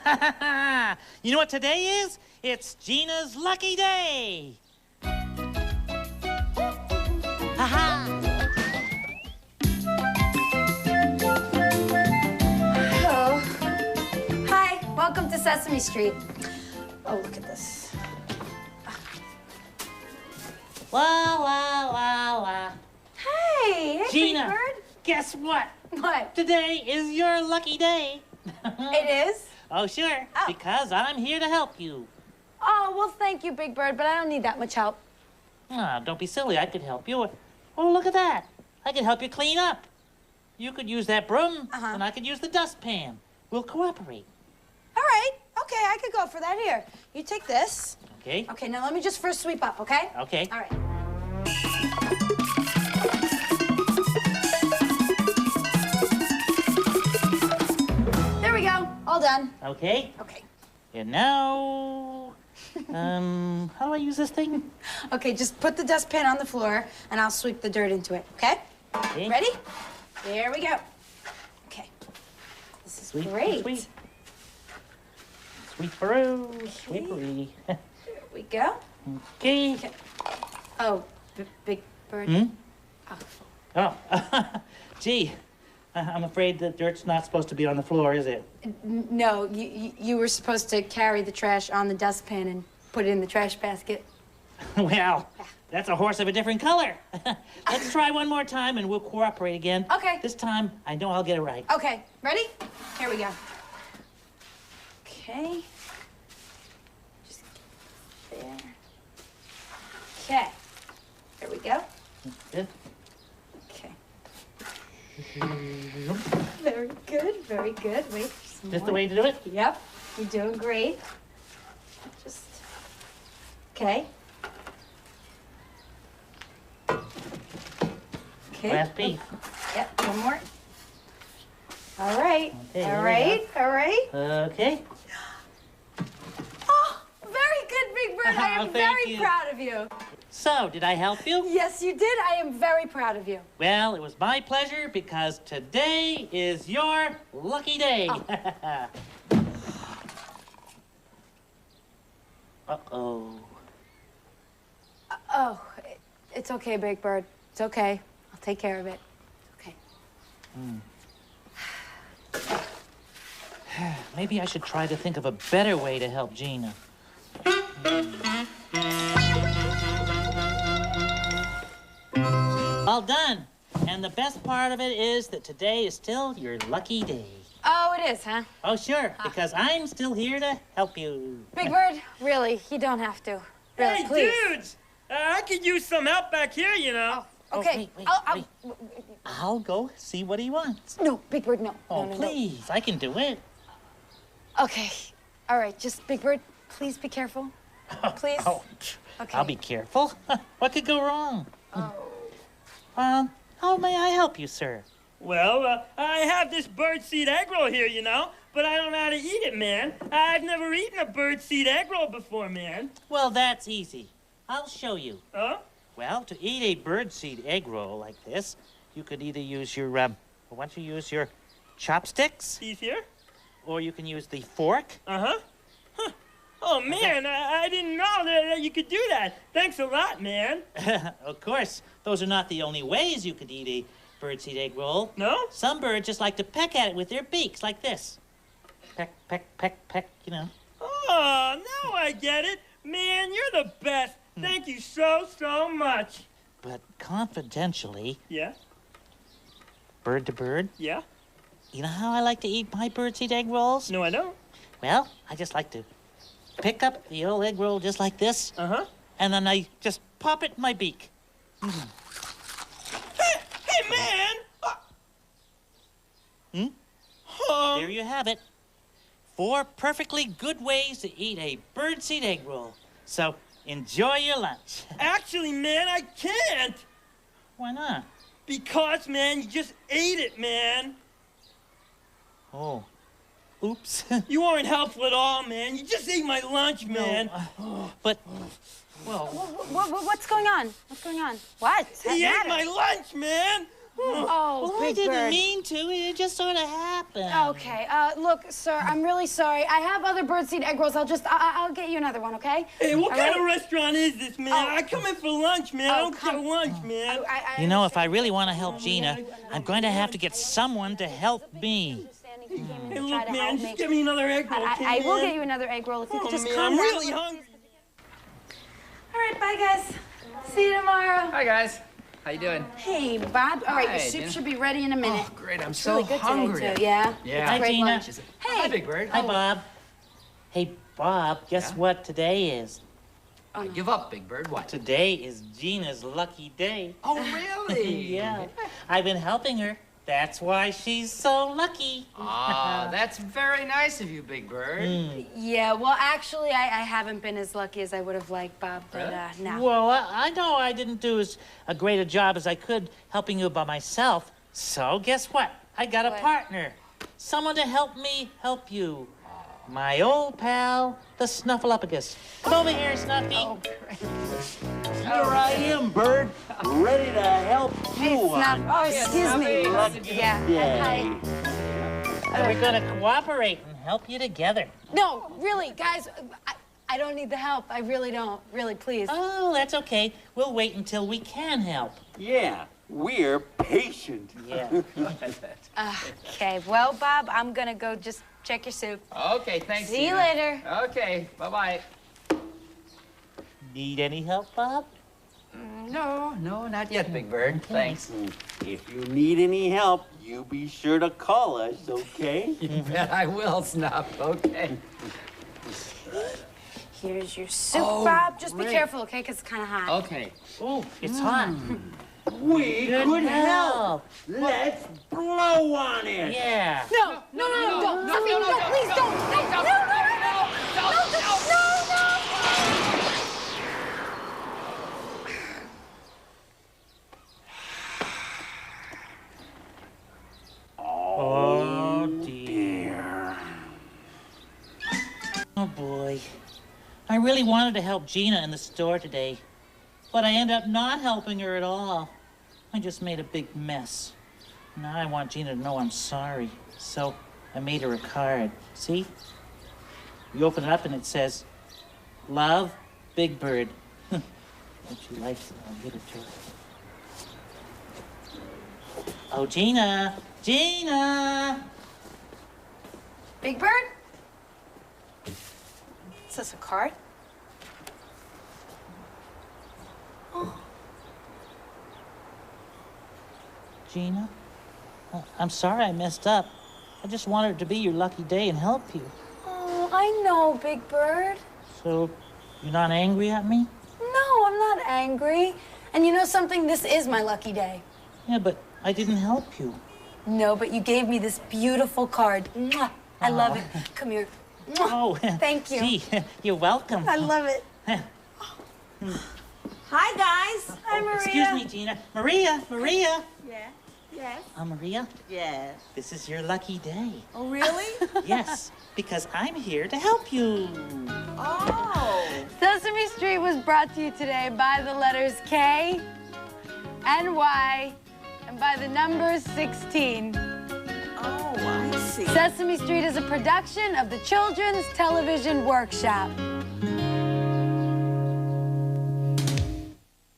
You know what today is? It's Gina's lucky day. Hello. Hi, welcome to Sesame Street. Oh, look at this. Wah, wah, wah, wah. Hey, Gina, Big Bird. guess what? What? Today is your lucky day. It is? Oh, sure, Oh. because I'm here to help you. Oh, well, thank you, Big Bird, but I don't need that much help. Ah, don't be silly, I could help you. Oh, look at that. I could help you clean up. You could use that broom, and I could use the dustpan. We'll cooperate. All right. Okay, I could go for that. Here, you take this. Okay? Okay, now let me just first sweep up, okay? Okay. All right. There we go. All done. Okay. Okay. And now, how do I use this thing? Okay, just put the dustpan on the floor, and I'll sweep the dirt into it, okay? Okay. Ready? There we go. Okay. This is Sweep, great. sweep. Sweeperoo, sweepery. There we go. Okay. Okay. Oh, Big Bird. Hmm? Oh. Oh, gee, I'm afraid the dirt's not supposed to be on the floor, is it? No, you were supposed to carry the trash on the dustpan and put it in the trash basket. Well, that's a horse of a different color. Let's try one more time and we'll cooperate again. Okay. This time, I know I'll get it right. Okay, ready? Here we go. Okay. Just there. Okay. There we go. Good. Okay. Very good, very good. Wait, some This more. the way to do it? Yep, you're doing great. Just, okay. Okay. Last piece. Yep, one more. All right, Okay, all here we right, all right. Okay. Oh, very good, Big Bird. I am Thank very you. proud of you. So, did I help you? Yes, you did. I am very proud of you. Well, it was my pleasure because today is your lucky day. Uh-oh. Oh, it's okay, Big Bird. It's okay. I'll take care of it. Okay. Maybe I should try to think of a better way to help Gina. All done. And the best part of it is that today is still your lucky day. Oh, it is, huh? Oh, sure, because I'm still here to help you. Big Bird, really, you don't have to. Really, Hey, please. dudes! I could use some help back here, you know. Oh, Okay. wait, I'll- I'll go see what he wants. No, Big Bird, no. Oh, no, no, please, I can do it. No. Okay. All right, just Big Bird, please be careful. Please. Oh, Okay. I'll be careful. What could go wrong? Oh. How may I help you, sir? Well, I have this birdseed egg roll here, you know, but I don't know how to eat it, man. I've never eaten a birdseed egg roll before, man. Well, that's easy. I'll show you. Huh? Well, to eat a birdseed egg roll like this, you could either use your, why don't you use your chopsticks, These here? or you can use the fork. Uh-huh. Huh. Oh, man, I didn't know that you could do that. Thanks a lot, man. Of course, those are not the only ways you could eat a birdseed egg roll. No? Some birds just like to peck at it with their beaks, like this. Peck, peck, peck, peck, you know. Oh, now I get it. Man, you're the best. Thank you so, so much. But confidentially, Yeah? bird to bird, Yeah? you know how I like to eat my birdseed egg rolls? No, I don't. Well, I just like to pick up the old egg roll just like this, Uh-huh. and then I just pop it in my beak. Hey, man! There you have it. 4 perfectly good ways to eat a birdseed egg roll. So enjoy your lunch. Actually, man, I can't. Why not? Because, man, you just ate it, man. Oh, oops. You weren't helpful at all, man. You just ate my lunch, man. But, well, What's going on? What's going on? What? He ate my lunch, man. Oh, Well, I Big didn't Bird. mean to. It just sort of happened. Okay, look, sir, I'm really sorry. I have other birdseed egg rolls. I'll get you another one, okay? Hey, what All kind right? of restaurant is this, man? Oh. I come in for lunch, man. I Oh, don't get come- lunch, man. You know, if I really want to help Gina, I'm going to have to get someone to help me. Hey, look, man, just get me another egg roll, okay, I will man? get you another egg roll if you Oh, could just man, calm I'm down. really hungry. All right, bye, guys. See you tomorrow. Hi, guys. How you doing? Hey, Bob. All right, Hi, your soup Gina. should be ready in a minute. Oh, great. I'm It's so really good hungry. today, too. Yeah? Yeah. Hi, Great Gina. lunch. Hi, Hey. Big Bird. Hi, Bob. Hey, Bob, guess Yeah? what today is? I give up, Big Bird. What? Today is Gina's lucky day. Oh, really? Yeah. I've been helping her. That's why she's so lucky. Ah, that's very nice of you, Big Bird. Yeah, well, actually, I haven't been as lucky as I would have liked, Bob, but Really? no. Well, I know I didn't do as a great a job as I could helping you by myself. So guess what? I got a What? partner. Someone to help me help you. My old pal, the Snuffleupagus. Come over here, Snuffy. Oh, Here I am, Bird, ready to help Hey, you Snuff. on Oh, excuse me. Lucky Yeah. day. Hi. We're gonna cooperate and help you together. No, really, guys, I don't need the help. I really don't. Really, please. Oh, that's okay. We'll wait until we can help. Yeah, we're patient. Yeah. Okay, well, Bob, I'm gonna go just check your soup. Okay, thanks. See you Gina. later. Okay, bye-bye. Need any help, Bob? No, not yet, Big Bird. Thanks. If you need any help, you be sure to call us, okay? You bet I will, Snuff. Okay. Here's your soup, Oh, Bob. Just great. be careful, okay? Because it's kind of hot. Okay. Oh, it's hot. We Good could help. help. Let's blow on it. Yeah. No, don't. Sophie, no, please don't. Oh, dear. Oh, boy. I really wanted to help Gina in the store today, but I ended up not helping her at all. I just made a big mess. Now I want Gina to know I'm sorry, so I made her a card. See? You open it up and it says, Love, Big Bird. If she likes it, I'll give it to her. Oh, Gina! Gina! Big Bird? Is this a card? Gina? I'm sorry I messed up. I just wanted it to be your lucky day and help you. Oh, I know, Big Bird. So, you're not angry at me? No, I'm not angry. And you know something? This is my lucky day. Yeah, but I didn't help you. No, but you gave me this beautiful card. Mwah. I love it. Come here. Mwah. Oh, Thank you. Gee, you're welcome. I love it. Hi, guys. Hi, Maria. Excuse me, Gina. Maria! Yeah. Yes. Maria, Yes. this is your lucky day. Oh, really? Yes, because I'm here to help you. Oh. Sesame Street was brought to you today by the letters K and Y and by the numbers 16. Oh, I see. Sesame Street is a production of the Children's Television Workshop.